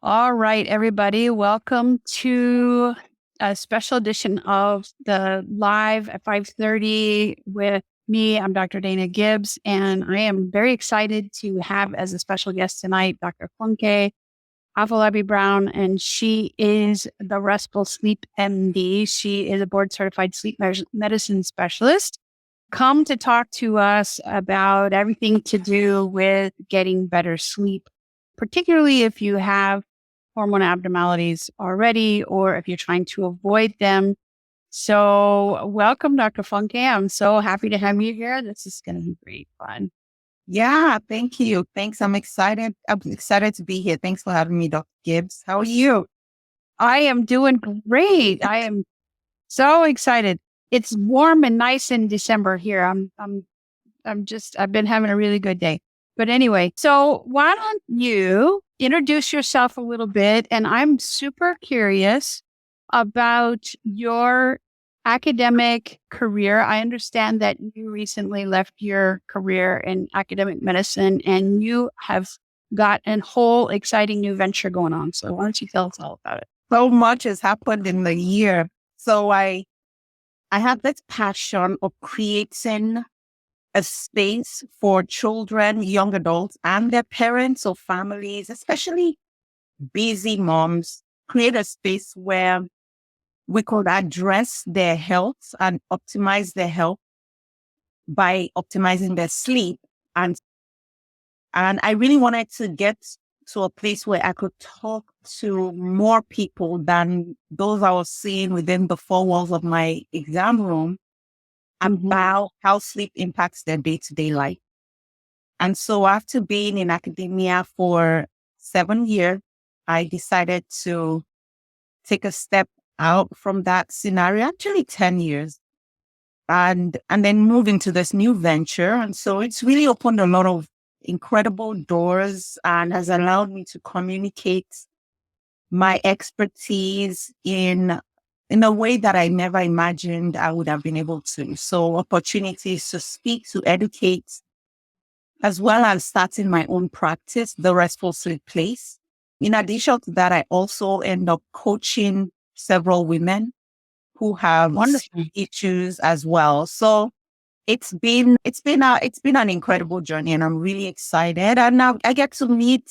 All right, everybody, welcome to a special edition of the live at 5:30 with me. I'm Dr. Dana Gibbs, and I am very excited to have as a special guest tonight Dr. Funke Afolabi-Brown, and she is the Restful SleepMD. She is a board-certified sleep medicine specialist. Come to talk to us about everything to do with getting better sleep, particularly if you have hormone abnormalities already or if you're trying to avoid them. So welcome, Dr. Funke. I'm so happy to have you here. This is going to be great fun. Yeah, thank you. Thanks. I'm excited. I'm excited to be here. Thanks for having me, Dr. Gibbs. How are you? I am doing great. I am so excited. It's warm and nice in December here. I've been having a really good day. But anyway, so why don't you introduce yourself a little bit? And I'm super curious about your academic career. I understand that you recently left your career in academic medicine and you have got a whole exciting new venture going on. So why don't you tell us all about it? So much has happened in the year. So I have this passion of creating a space for children, young adults, and their parents or families, especially busy moms, create a space where we could address their health and optimize their health by optimizing their sleep. And I really wanted to get to a place where I could talk to more people than those I was seeing within the four walls of my exam room about how sleep impacts their day-to-day life. And so after being in academia for 7 years, I decided to take a step out from that scenario, actually 10 years, and then move into this new venture. And so it's really opened a lot of incredible doors and has allowed me to communicate my expertise in a way that I never imagined I would have been able to. So opportunities to speak, to educate, as well as starting my own practice, the Restful Sleep Place. In addition to that, I also end up coaching several women who have sleep issues as well. So it's been an incredible journey, and I'm really excited. And now I get to meet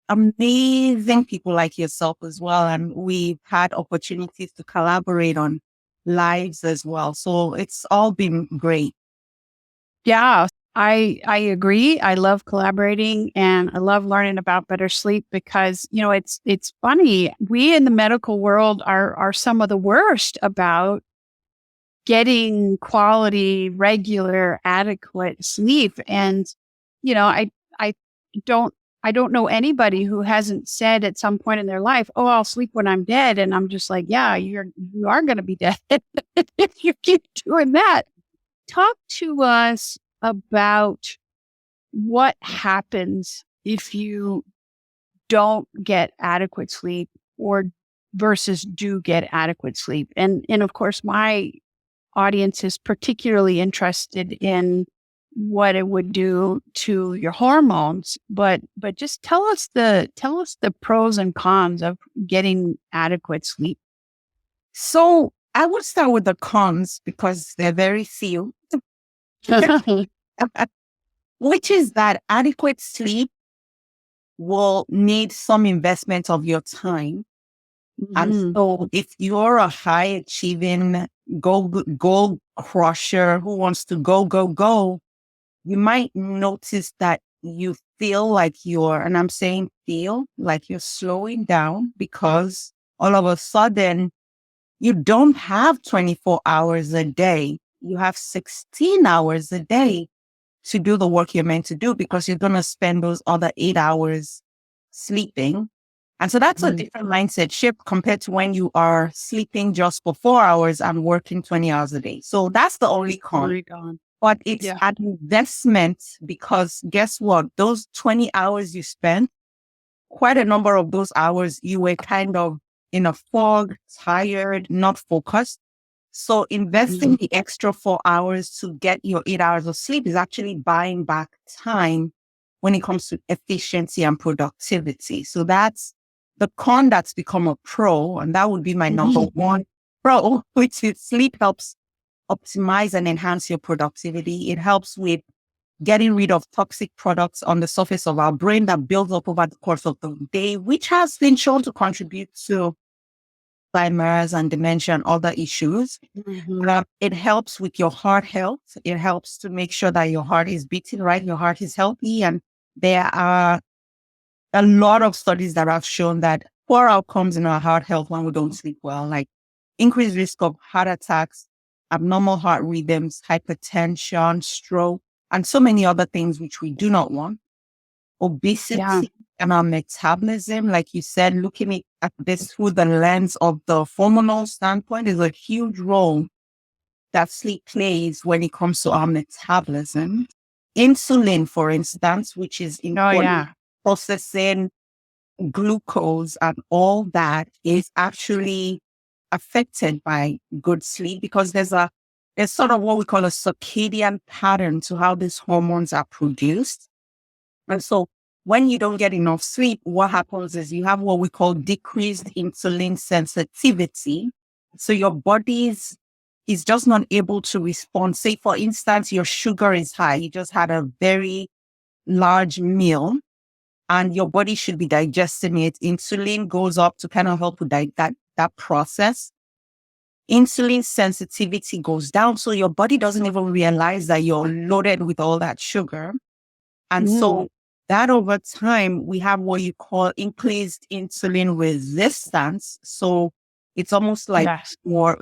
amazing people like yourself as well, and we've had opportunities to collaborate on lives as well. So it's all been great. Yeah, I agree. I love collaborating and I love learning about better sleep because, it's funny. We in the medical world are some of the worst about getting quality, regular, adequate sleep. And, I don't I don't know anybody who hasn't said at some point in their life, "Oh, I'll sleep when I'm dead." And I'm just like, yeah, you are going to be dead if you keep doing that. Talk to us about what happens if you don't get adequate sleep or versus do get adequate sleep. And of course, my audience is particularly interested in what it would do to your hormones, but just tell us the pros and cons of getting adequate sleep. So I would start with the cons because they're very few, which is that adequate sleep will need some investment of your time. And so if you're a high achieving goal crusher who wants to go, you might notice that you feel like and I'm saying feel like you're slowing down because all of a sudden you don't have 24 hours a day. You have 16 hours a day to do the work you're meant to do because you're going to spend those other 8 hours sleeping. And so that's a different mindset shift compared to when you are sleeping just for 4 hours and working 20 hours a day. So that's the only con. But it's an investment because guess what? Those 20 hours you spent, quite a number of those hours, you were kind of in a fog, tired, not focused. So investing the extra 4 hours to get your 8 hours of sleep is actually buying back time when it comes to efficiency and productivity. So that's the con that's become a pro, and that would be my number one pro, which is sleep helps optimize and enhance your productivity. It helps with getting rid of toxic products on the surface of our brain that builds up over the course of the day, which has been shown to contribute to Alzheimer's and dementia and other issues. It helps with your heart health. It helps to make sure that your heart is beating right, your heart is healthy. And there are a lot of studies that have shown that poor outcomes in our heart health when we don't sleep well, like increased risk of heart attacks, abnormal heart rhythms, hypertension, stroke, and so many other things which we do not want. Obesity and our metabolism, like you said, looking at this through the lens of the hormonal standpoint is a huge role that sleep plays when it comes to our metabolism. Insulin, for instance, which is important, processing glucose and all that is actually affected by good sleep because there's sort of what we call a circadian pattern to how these hormones are produced. And so when you don't get enough sleep, what happens is you have what we call decreased insulin sensitivity. So your body is just not able to respond. Say, for instance, your sugar is high. You just had a very large meal and your body should be digesting it. Insulin goes up to kind of help with that process. Insulin sensitivity goes down. So your body doesn't even realize that you're loaded with all that sugar. And so that over time, we have what you call increased insulin resistance. So it's almost like your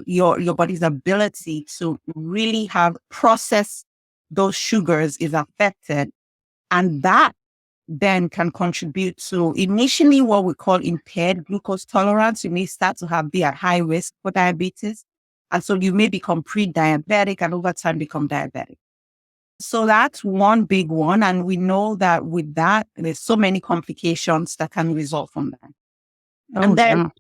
body's ability to really process those sugars is affected. And that then can contribute to initially what we call impaired glucose tolerance. You may start to be at high risk for diabetes. And so you may become pre-diabetic and over time become diabetic. So that's one big one. And we know that with that, there's so many complications that can result from that. And then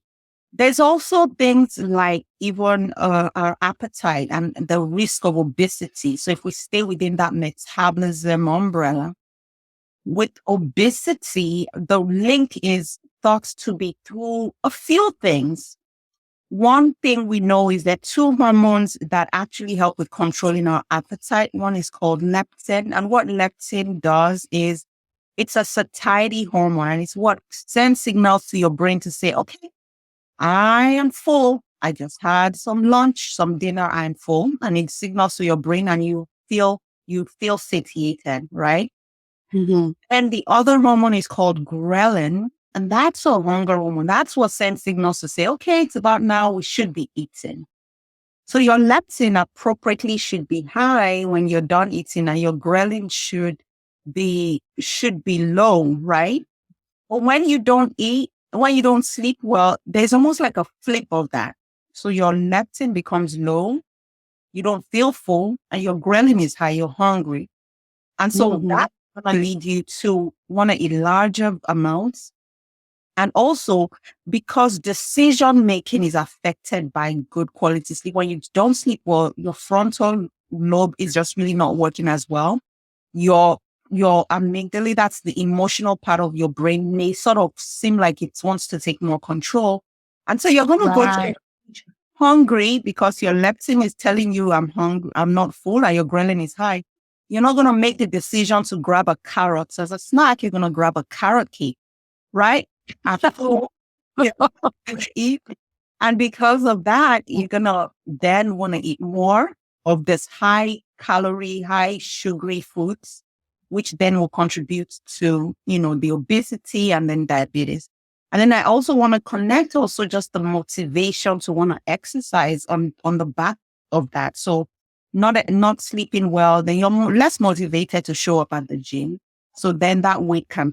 there's also things like even our appetite and the risk of obesity. So if we stay within that metabolism umbrella, with obesity, the link is thought to be through a few things. One thing we know is that two hormones that actually help with controlling our appetite. One is called leptin. And what leptin does is it's a satiety hormone. And it's what sends signals to your brain to say, okay, I am full. I just had some lunch, some dinner, I'm full. And it signals to your brain and you feel satiated, right? And the other hormone is called ghrelin. And that's a hunger hormone. That's what sends signals to say, okay, it's about now, we should be eating. So your leptin appropriately should be high when you're done eating and your ghrelin should be low, right? But when you don't eat, when you don't sleep well, there's almost like a flip of that. So your leptin becomes low, you don't feel full, and your ghrelin is high, you're hungry. And so that's going to lead you to want to eat larger amounts. And also because decision-making is affected by good quality sleep. When you don't sleep well, your frontal lobe is just really not working as well. Your amygdala, that's the emotional part of your brain, may sort of seem like it wants to take more control. And so you're going to go to hungry because your leptin is telling you I'm hungry, I'm not full, and your ghrelin is high. You're not going to make the decision to grab a carrot. So as a snack, you're going to grab a carrot cake, right? Eat. And because of that, you're going to then want to eat more of this high calorie, high sugary foods, which then will contribute to, the obesity and then diabetes. And then I also want to connect also just the motivation to want to exercise on the back of that. So not sleeping well, then you're less motivated to show up at the gym. So then that weight can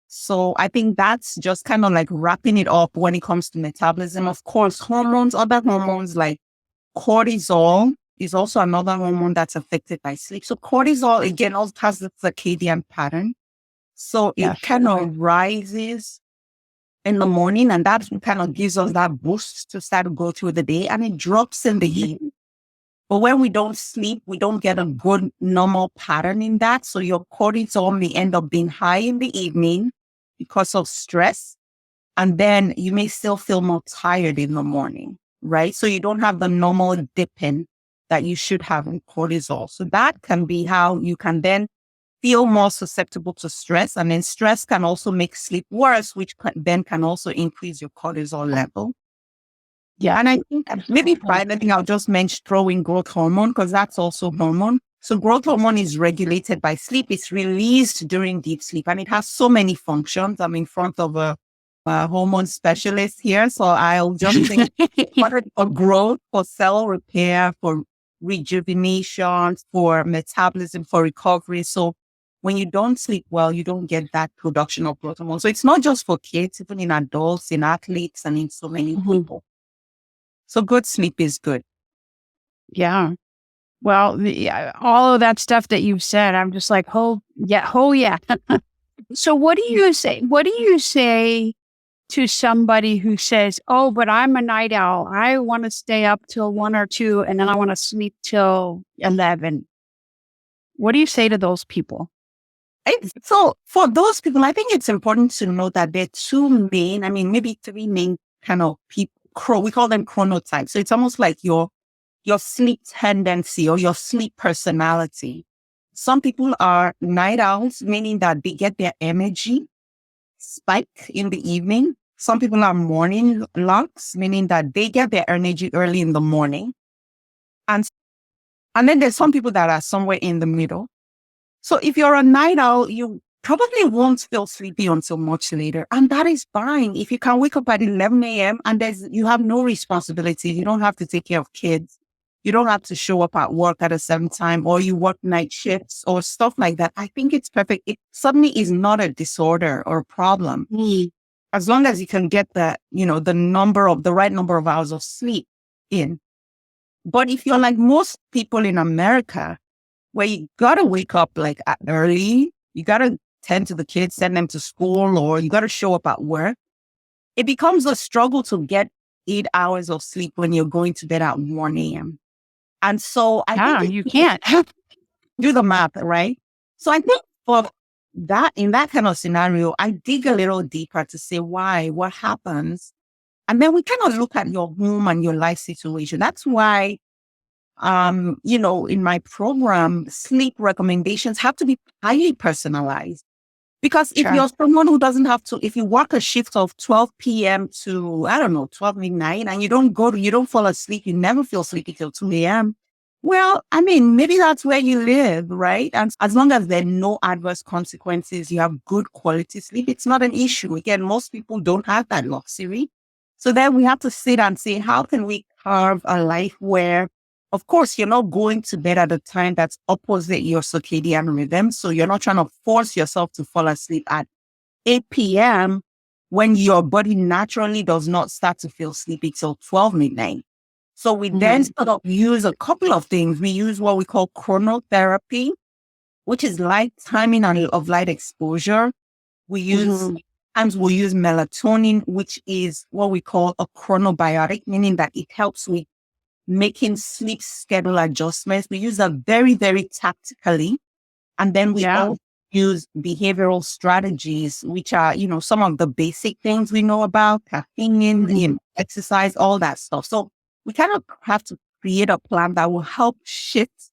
So I think that's just kind of like wrapping it up when it comes to metabolism. Of course, hormones, other hormones like cortisol is also another hormone that's affected by sleep. So cortisol, again, also has the circadian pattern. So it kind of rises in the morning and that kind of gives us that boost to start to go through the day, and it drops in the evening. But when we don't sleep, we don't get a good normal pattern in that. So your cortisol may end up being high in the evening because of stress. And then you may still feel more tired in the morning, right? So you don't have the normal dipping that you should have in cortisol. So that can be how you can then feel more susceptible to stress. And then stress can also make sleep worse, which then can also increase your cortisol level. Yeah. And I think maybe finally, I'll just mention throwing growth hormone, because that's also hormone. So growth hormone is regulated by sleep. It's released during deep sleep, and it has so many functions. I'm in front of a hormone specialist here, so I'll just think for growth, for cell repair, for rejuvenation, for metabolism, for recovery. So when you don't sleep well, you don't get that production of growth hormone. So it's not just for kids, even in adults, in athletes, and in so many people. So good sleep is good. Yeah. Well, all of that stuff that you've said, I'm just like, oh yeah. So what do you say? What do you say to somebody who says, "Oh, but I'm a night owl. I want to stay up till 1 or 2, and then I want to sleep till 11." What do you say to those people? So for those people, I think it's important to know that there are two main, maybe three main kind of people. We call them chronotypes. So it's almost like your sleep tendency or your sleep personality. Some people are night owls, meaning that they get their energy spike in the evening. Some people are morning larks, meaning that they get their energy early in the morning. And then there's some people that are somewhere in the middle. So if you're a night owl, you probably won't feel sleepy until much later. And that is fine. If you can wake up at 11 a.m. and you have no responsibility, you don't have to take care of kids. You don't have to show up at work at a certain time, or you work night shifts or stuff like that. I think it's perfect. It suddenly is not a disorder or a problem. As long as you can get the right number of hours of sleep in. But if you're like most people in America, where you got to wake up like early, you got to tend to the kids, send them to school, or you got to show up at work, it becomes a struggle to get 8 hours of sleep when you're going to bed at 1 a.m. And so I think you can't do the math, right? So I think for that, in that kind of scenario, I dig a little deeper to say why, what happens. And then we kind of look at your home and your life situation. That's why in my program, sleep recommendations have to be highly personalized. Because if you're someone who doesn't have to, if you work a shift of 12 p.m. to, 12 midnight, and you don't fall asleep, you never feel sleepy till 2 a.m. Well, maybe that's where you live, right? And as long as there are no adverse consequences, you have good quality sleep, it's not an issue. Again, most people don't have that luxury. So then we have to sit and say, how can we carve a life where, of course, you're not going to bed at a time that's opposite your circadian rhythm. So you're not trying to force yourself to fall asleep at 8 p.m. when your body naturally does not start to feel sleepy till 12 midnight. So we then sort of use a couple of things. We use what we call chronotherapy, which is light timing and of light exposure. We use we'll use melatonin, which is what we call a chronobiotic, meaning that it helps with making sleep schedule adjustments. We use that very, very tactically. And then we also use behavioral strategies, which are, some of the basic things we know about, caffeine, exercise, all that stuff. So we kind of have to create a plan that will help shift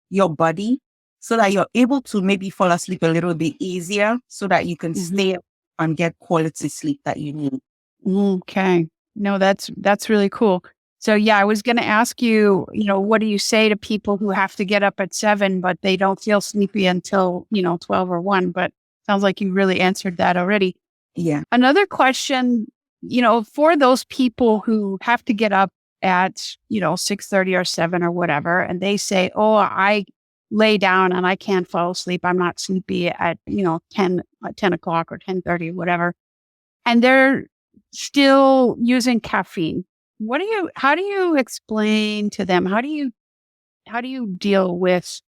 your body so that you're able to maybe fall asleep a little bit easier so that you can stay up and get quality sleep that you need. Okay. No, that's really cool. So I was going to ask you, what do you say to people who have to get up at 7, but they don't feel sleepy until, 12 or 1, but sounds like you really answered that already. Yeah. Another question, for those people who have to get up at, 6:30 or 7 or whatever, and they say, oh, I lay down and I can't fall asleep. I'm not sleepy at, 10 o'clock or 10:30, whatever. And they're still using caffeine. How do you explain to them? How do you deal with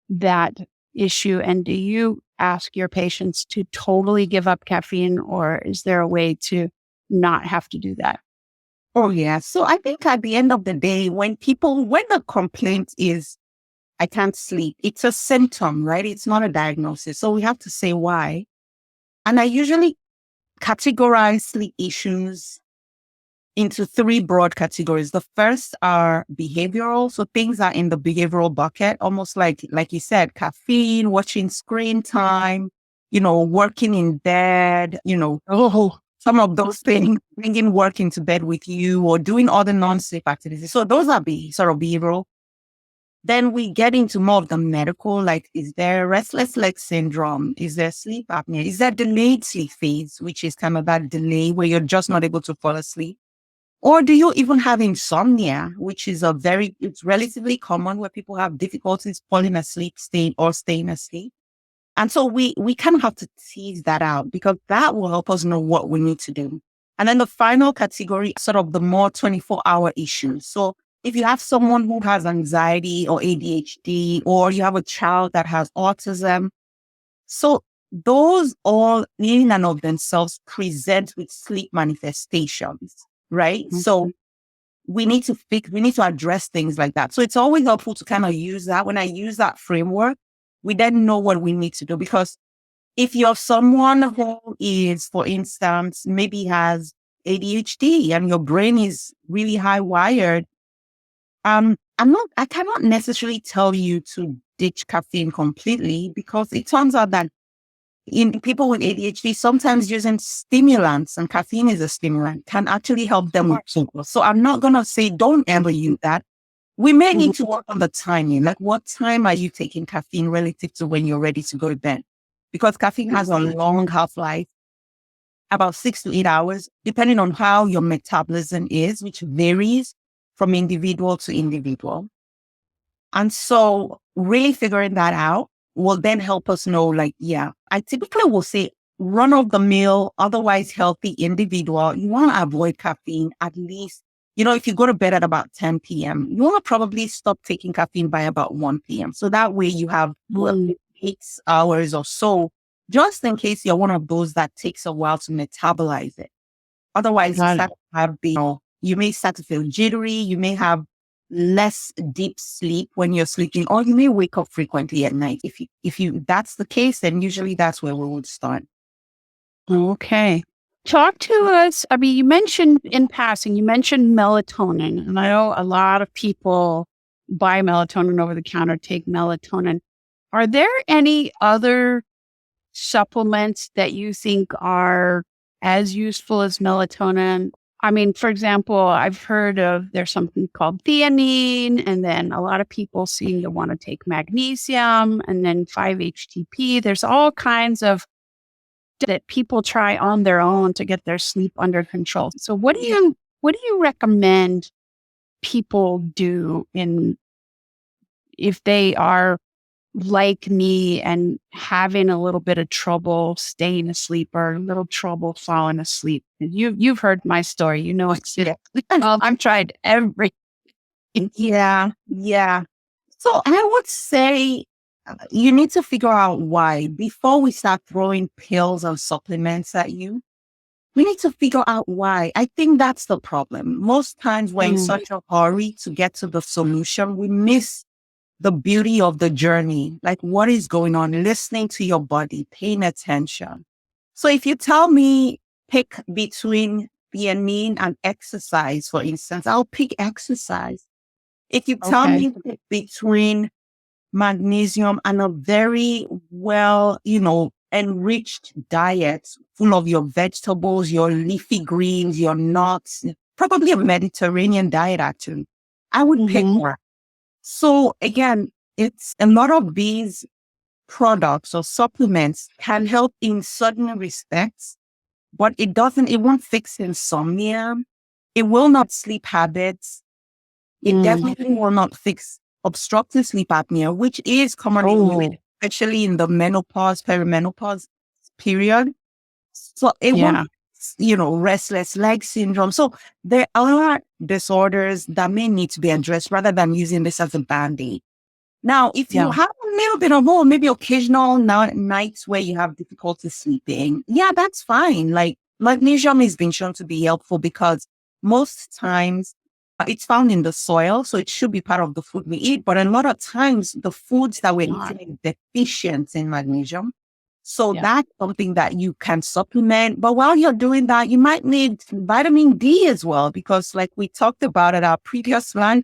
that issue? And do you ask your patients to totally give up caffeine, or is there a way to not have to do that? Oh, yeah. So I think at the end of the day, when the complaint is, I can't sleep, it's a symptom, right? It's not a diagnosis. So we have to say why. And I usually categorize sleep issues into three broad categories. The first are behavioral. So things are in the behavioral bucket, almost like you said, caffeine, watching screen time, working in bed, some of those things, bringing work into bed with you or doing other non-sleep activities. So those are sort of behavioral. Then we get into more of the medical, like, is there restless leg syndrome? Is there sleep apnea? Is there delayed sleep phase, which is kind of that delay where you're just not able to fall asleep? Or do you even have insomnia, which is it's relatively common where people have difficulties falling asleep, staying asleep. And so we kind of have to tease that out because that will help us know what we need to do. And then the final category, sort of the more 24-hour issues. So if you have someone who has anxiety or ADHD, or you have a child that has autism, so those all in and of themselves present with sleep manifestations, right? Mm-hmm. So we need to address things like that. So it's always helpful to kind of use that. When I use that framework, we then know what we need to do. Because if you're someone who is, for instance, maybe has ADHD and your brain is really high wired, I cannot necessarily tell you to ditch caffeine completely, because it turns out that in people with ADHD, sometimes using stimulants, and caffeine is a stimulant, can actually help them with focus. So I'm not going to say don't ever use that. We may need to work on the timing. Like, what time are you taking caffeine relative to when you're ready to go to bed? Because caffeine has a long half-life, about 6 to 8 hours, depending on how your metabolism is, which varies from individual to individual. And so really figuring that out will then help us know, like, I typically will say run of the mill, otherwise healthy individual, you want to avoid caffeine at least. If you go to bed at about 10 p.m., you want to probably stop taking caffeine by about 1 p.m. So that way you have 8 hours or so, just in case you're one of those that takes a while to metabolize it. Otherwise, you may start to feel jittery. You may have less deep sleep when you're sleeping, or you may wake up frequently at night. If that's the case, then usually that's where we would start. Okay. Talk to us. I mean, you mentioned in passing, you mentioned melatonin, and I know a lot of people buy melatonin over the counter, take melatonin. Are there any other supplements that you think are as useful as melatonin? I mean, for example, I've heard of there's something called theanine, and then a lot of people seem to want to take magnesium, and then 5-HTP. There's all kinds of that people try on their own to get their sleep under control. So what do you recommend people do if they are like me and having a little bit of trouble staying asleep or a little trouble falling asleep? You've heard my story. I've tried everything. Yeah. So I would say you need to figure out why. Before we start throwing pills and supplements at you, we need to figure out why. I think that's the problem. Most times we're in such a hurry to get to the solution, we miss the beauty of the journey. Like, what is going on? Listening to your body, paying attention. So if you tell me pick between theanine and exercise, for instance, I'll pick exercise. If you tell me pick between magnesium and a very well, enriched diet full of your vegetables, your leafy greens, your nuts, probably a Mediterranean diet, actually, I would pick more. So again, it's a lot of these products or supplements can help in certain respects, but it won't fix insomnia. It will not sleep habits. It definitely will not fix obstructive sleep apnea, which is commonly women, especially in the menopause, perimenopause period. So it won't, restless leg syndrome. So there are disorders that may need to be addressed rather than using this as a band-aid. Now, if you have a little bit of maybe occasional nights where you have difficulty sleeping, that's fine. Like, magnesium has been shown to be helpful because most times it's found in the soil, so it should be part of the food we eat. But a lot of times, the foods that we're eating are deficient in magnesium. So Yeah. that's something that you can supplement. But while you're doing that, you might need vitamin D as well, because like we talked about at our previous line,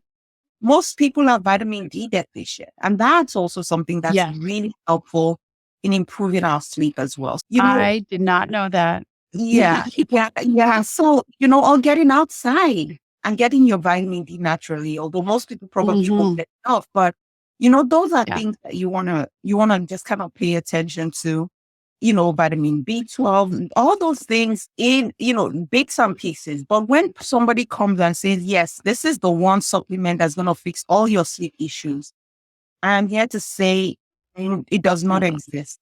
most people are vitamin D deficient. And that's also something that's Yes. really helpful in improving our sleep as well. I did not know that. Yeah, yeah. So, or getting outside and getting your vitamin D naturally, although most people probably won't Hmm. get enough, but those are Yeah. things that you wanna just kind of pay attention to, vitamin B12, and all those things in, bits and pieces. But when somebody comes and says, yes, this is the one supplement that's gonna fix all your sleep issues, I'm here to say it does not exist.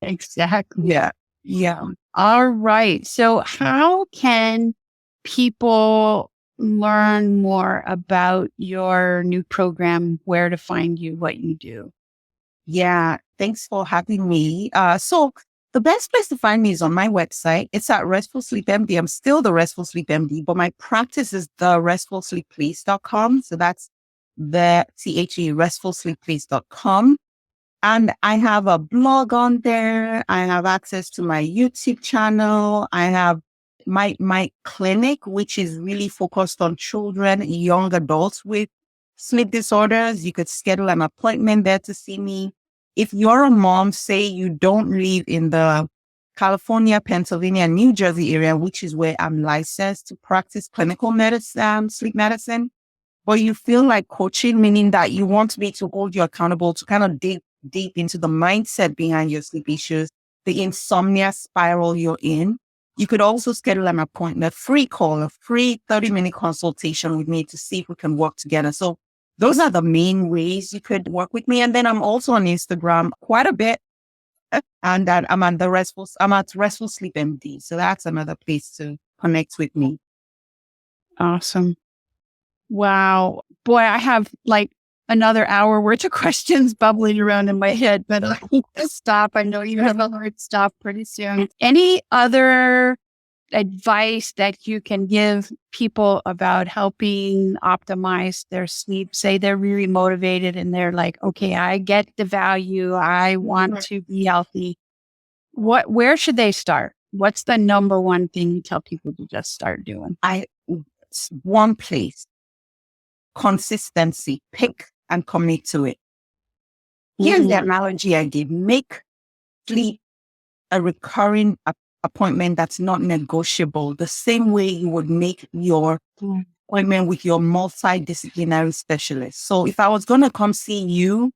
Exactly. Yeah. Yeah. All right. So, how can people learn more about your new program, where to find you, what you do? Yeah, thanks for having me. So the best place to find me is on my website. It's at Restful Sleep MD. I'm still the Restful Sleep MD, but my practice is the restfulsleepplace.com. So that's the restfulsleepplace.com. And I have a blog on there. I have access to my YouTube channel. I have my clinic, which is really focused on children, young adults with sleep disorders. You could schedule an appointment there to see me. If you're a mom, say you don't live in the California, Pennsylvania, New Jersey area, which is where I'm licensed to practice clinical medicine, sleep medicine, but you feel like coaching, meaning that you want me to hold you accountable to kind of dig deep into the mindset behind your sleep issues, the insomnia spiral you're in. You could also schedule an appointment, free call, a free 30-minute consultation with me to see if we can work together. So those are the main ways you could work with me. And then I'm also on Instagram quite a bit. And that I'm at Restful Sleep MD. So that's another place to connect with me. Awesome. Wow. Boy, I have like another hour worth of questions bubbling around in my head, but I need to stop. I know you have a hard stop pretty soon. Any other advice that you can give people about helping optimize their sleep? Say they're really motivated and they're like, okay, I get the value. I want to be healthy. Where should they start? What's the number one thing you tell people to just start doing? It's one place, consistency, pick and commit to it. Here's the analogy I give. Make sleep a recurring appointment that's not negotiable, the same way you would make your appointment with your multidisciplinary specialist. So if I was going to come see you,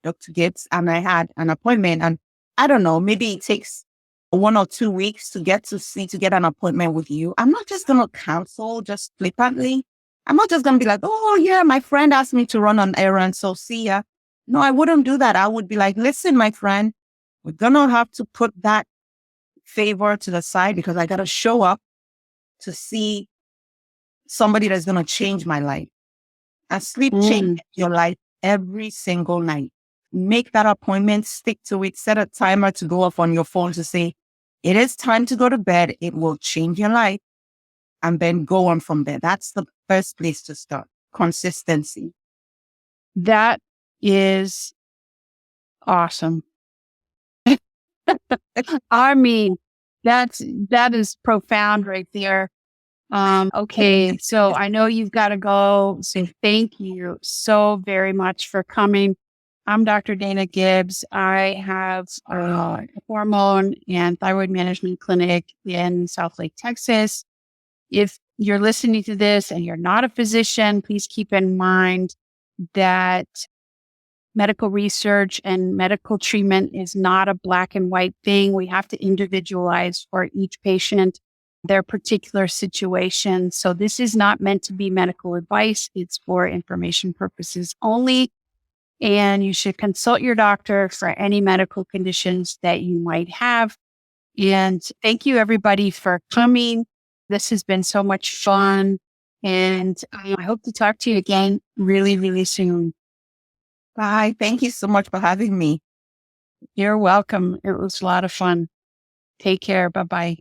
Dr. Gibbs, and I had an appointment, and I don't know, maybe it takes 1 or 2 weeks to get an appointment with you, I'm not just going to cancel just flippantly. I'm not just going to be like, oh yeah, my friend asked me to run an errand, so see ya. No, I wouldn't do that. I would be like, listen, my friend, we're going to have to put that favor to the side because I got to show up to see somebody that's going to change my life. And sleep changes your life every single night. Make that appointment, stick to it, set a timer to go off on your phone to say, it is time to go to bed. It will change your life. And then go on from there. That's the first place to start. Consistency. That is awesome. I mean, that is profound right there. Okay, so I know you've got to go. So thank you so very much for coming. I'm Dr. Dana Gibbs. I have a hormone and thyroid management clinic in South Lake, Texas. If you're listening to this and you're not a physician, please keep in mind that medical research and medical treatment is not a black and white thing. We have to individualize for each patient their particular situation. So this is not meant to be medical advice. It's for information purposes only. And you should consult your doctor for any medical conditions that you might have. And thank you everybody for coming. This has been so much fun. And I hope to talk to you again really, really soon. Bye. Thank you so much for having me. You're welcome. It was a lot of fun. Take care. Bye-bye.